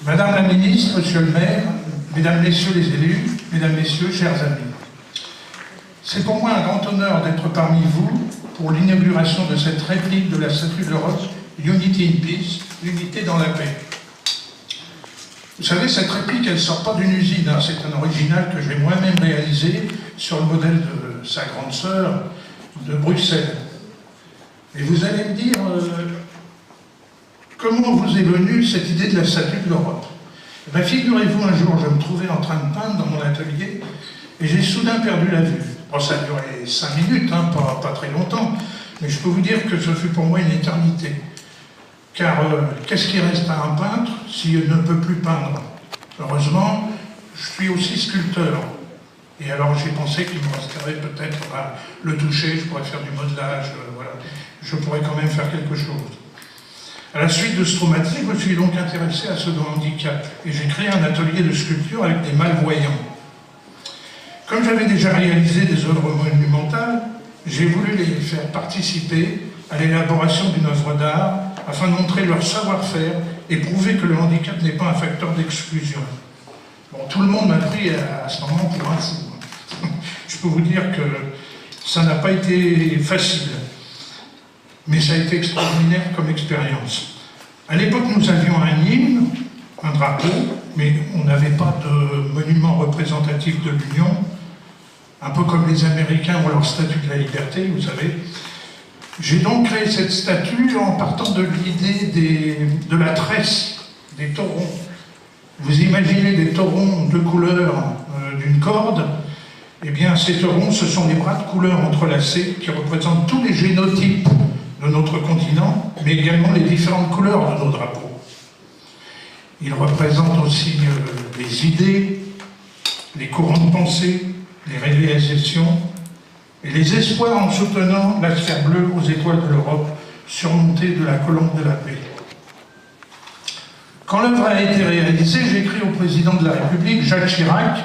Madame la ministre, monsieur le maire, mesdames, messieurs les élus, mesdames, messieurs, chers amis. C'est pour moi un grand honneur d'être parmi vous pour l'inauguration de cette réplique de la Statue de l'Europe, Unity in Peace, l'unité dans la paix. Vous savez, cette réplique, elle ne sort pas d'une usine, hein. C'est un original que j'ai moi-même réalisé sur le modèle de sa grande sœur de Bruxelles. Et vous allez me dire, comment vous est venue cette idée de la Statue de l'Europe? Eh bien, figurez-vous, un jour, je me trouvais en train de peindre dans mon atelier et j'ai soudain perdu la vue. Bon, ça a duré 5 minutes, hein, pas très longtemps, mais je peux vous dire que ce fut pour moi une éternité. Car qu'est-ce qui reste à un peintre s'il ne peut plus peindre? Heureusement, je suis aussi sculpteur. Et alors j'ai pensé qu'il me resterait peut-être à le toucher, je pourrais faire du modelage, voilà. Je pourrais quand même faire quelque chose. À la suite de ce traumatisme, je me suis donc intéressé à ceux de handicap. Et j'ai créé un atelier de sculpture avec des malvoyants. Comme j'avais déjà réalisé des œuvres monumentales, j'ai voulu les faire participer à l'élaboration d'une œuvre d'art afin de montrer leur savoir-faire et prouver que le handicap n'est pas un facteur d'exclusion. Bon, tout le monde m'a pris à ce moment pour un fou. Je peux vous dire que ça n'a pas été facile, mais ça a été extraordinaire comme expérience. À l'époque, nous avions un hymne, un drapeau, mais on n'avait pas de monument représentatif de l'Union, un peu comme les Américains ont leur statue de la liberté, vous savez. J'ai donc créé cette statue en partant de l'idée de la tresse, des taurons. Vous imaginez des taurons de couleur d'une corde, eh bien ces taurons, ce sont des bras de couleur entrelacés qui représentent tous les génotypes de notre continent, mais également les différentes couleurs de nos drapeaux. Ils représentent aussi les idées, les courants de pensée, les réalisations, et les espoirs en soutenant la sphère bleue aux étoiles de l'Europe, surmontée de la colombe de la paix. Quand l'œuvre a été réalisée, j'ai écrit au président de la République, Jacques Chirac,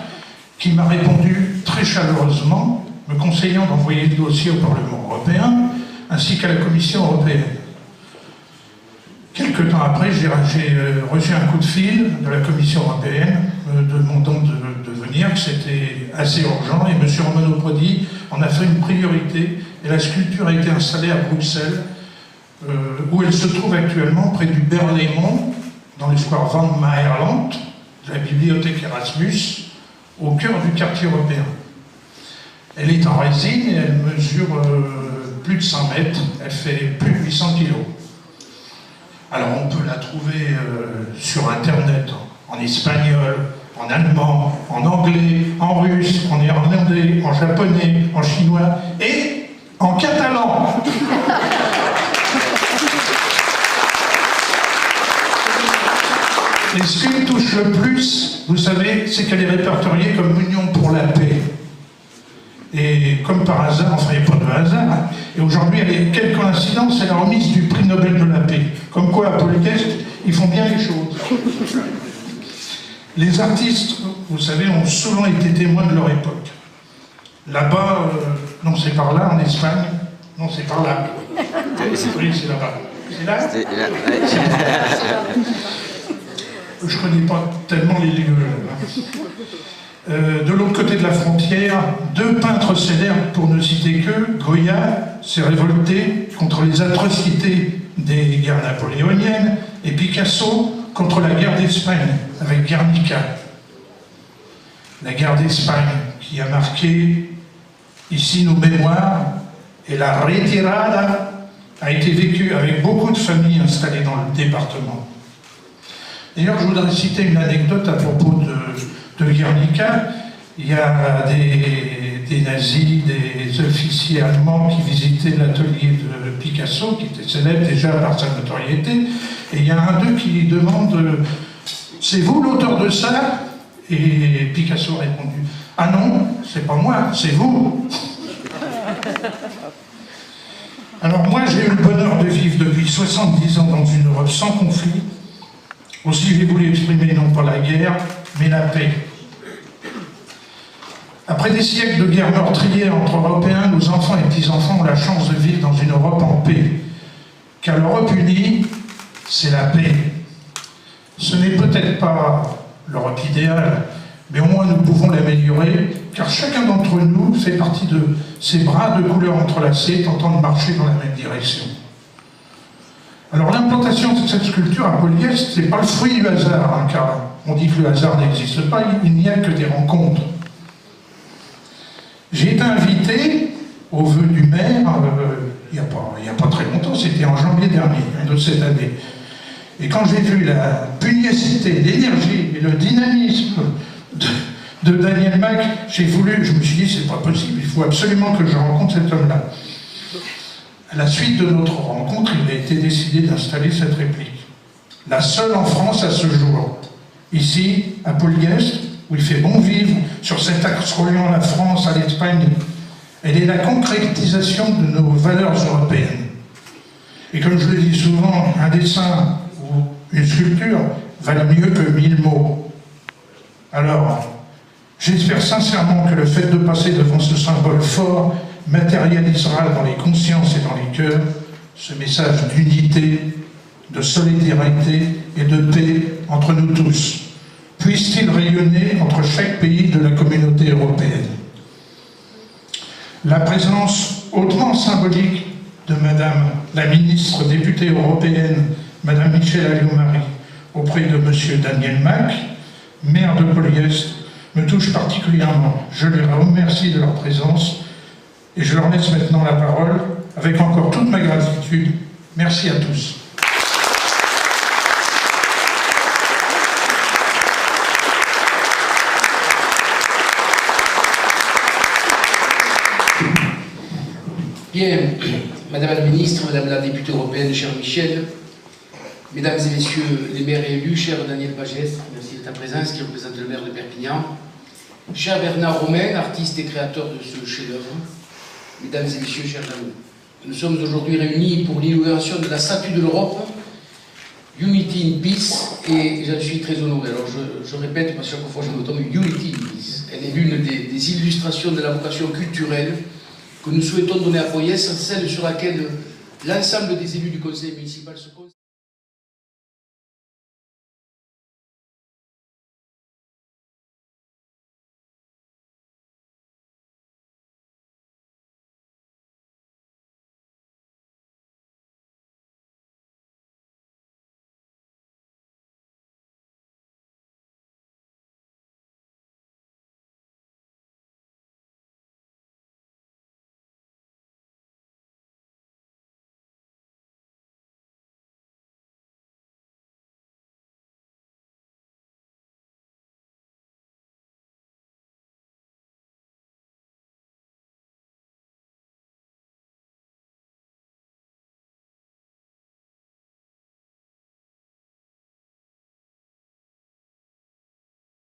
qui m'a répondu très chaleureusement, me conseillant d'envoyer le dossier au Parlement européen, ainsi qu'à la Commission européenne. Quelque temps après, j'ai reçu un coup de fil de la Commission européenne, demandant de venir, que c'était assez urgent, et M. Romano Prodi en a fait une priorité, et la sculpture a été installée à Bruxelles, où elle se trouve actuellement près du Berlaymont, dans le square Van Maerland, de la bibliothèque Erasmus, au cœur du quartier européen. Elle est en résine et elle mesure plus de 100 mètres, elle fait plus de 800 kilos. Alors on peut la trouver sur Internet, en espagnol, en allemand, en anglais, en russe, en néerlandais, en japonais, en chinois et en catalan. Et ce qui me touche le plus, vous savez, c'est qu'elle est répertoriée comme Union pour la paix. Et comme par hasard, enfin il n'y a pas de hasard, et aujourd'hui, quelle coïncidence, c'est la remise du prix Nobel de la paix. Comme quoi, à Politest, ils font bien les choses. Les artistes, vous savez, ont souvent été témoins de leur époque. Là-bas, non c'est par là, en Espagne, non c'est par là. Oui, c'est là-bas. C'est là? Je ne connais pas tellement les lieux. De l'autre côté de la frontière, deux peintres célèbres, pour ne citer que, Goya s'est révolté contre les atrocités des guerres napoléoniennes, et Picasso contre la guerre d'Espagne, avec Guernica. La guerre d'Espagne qui a marqué ici nos mémoires, et la retirada a été vécue avec beaucoup de familles installées dans le département. D'ailleurs, je voudrais citer une anecdote à propos de Guernica. Il y a des nazis, des officiers allemands qui visitaient l'atelier de Picasso, qui était célèbre déjà par sa notoriété, et il y a un d'eux qui lui demande « C'est vous l'auteur de ça ?» Et Picasso a répondu « Ah non, c'est pas moi, c'est vous !» Alors moi, j'ai eu le bonheur de vivre depuis 70 ans dans une Europe sans conflit. Aussi, j'ai voulu exprimer non pas la guerre, mais la paix. Après des siècles de guerre meurtrière entre Européens, nos enfants et petits-enfants ont la chance de vivre dans une Europe en paix. Car l'Europe unie, c'est la paix. Ce n'est peut-être pas l'Europe idéale, mais au moins nous pouvons l'améliorer, car chacun d'entre nous fait partie de ces bras de couleurs entrelacés tentant de marcher dans la même direction. Alors l'implantation de cette sculpture à Polyeste, ce n'est pas le fruit du hasard, hein, car on dit que le hasard n'existe pas, il n'y a que des rencontres. J'ai été invité au vœu du maire, il n'y a pas très longtemps, c'était en janvier dernier, de cette année. Et quand j'ai vu la pugnacité, l'énergie et le dynamisme de Daniel Mac, je me suis dit, c'est pas possible, il faut absolument que je rencontre cet homme-là. À la suite de notre rencontre, il a été décidé d'installer cette réplique. La seule en France à ce jour. Ici, à Polyeste, où il fait bon vivre, sur cet axe reliant la France à l'Espagne, elle est la concrétisation de nos valeurs européennes. Et comme je le dis souvent, un dessin ou une sculpture valent mieux que 1000 mots. Alors, j'espère sincèrement que le fait de passer devant ce symbole fort matérialisera dans les consciences et dans les cœurs ce message d'unité, de solidarité et de paix entre nous tous. Puisse-t-il rayonner entre chaque pays de la communauté européenne. La présence hautement symbolique de Madame la ministre députée européenne, Madame Michèle Alliot-Marie, auprès de Monsieur Daniel Mac, maire de Polyeste, me touche particulièrement. Je les remercie de leur présence et je leur laisse maintenant la parole avec encore toute ma gratitude. Merci à tous. Bien, Madame la Ministre, Madame la députée européenne, chère Michèle, Mesdames et Messieurs les maires élus, cher Daniel Pagès, merci de ta présence, qui représente le maire de Perpignan, cher Bernard Romain, artiste et créateur de ce chef-d'œuvre, Mesdames et Messieurs, chers amis, nous sommes aujourd'hui réunis pour l'inauguration de la statue de l'Europe, Unity in Peace, et j'en suis très honoré. Alors je répète, parce que chaque fois je me tombe, Unity in Peace. Elle est l'une des illustrations de la vocation culturelle que nous souhaitons donner à Polyeste, celle sur laquelle l'ensemble des élus du conseil municipal se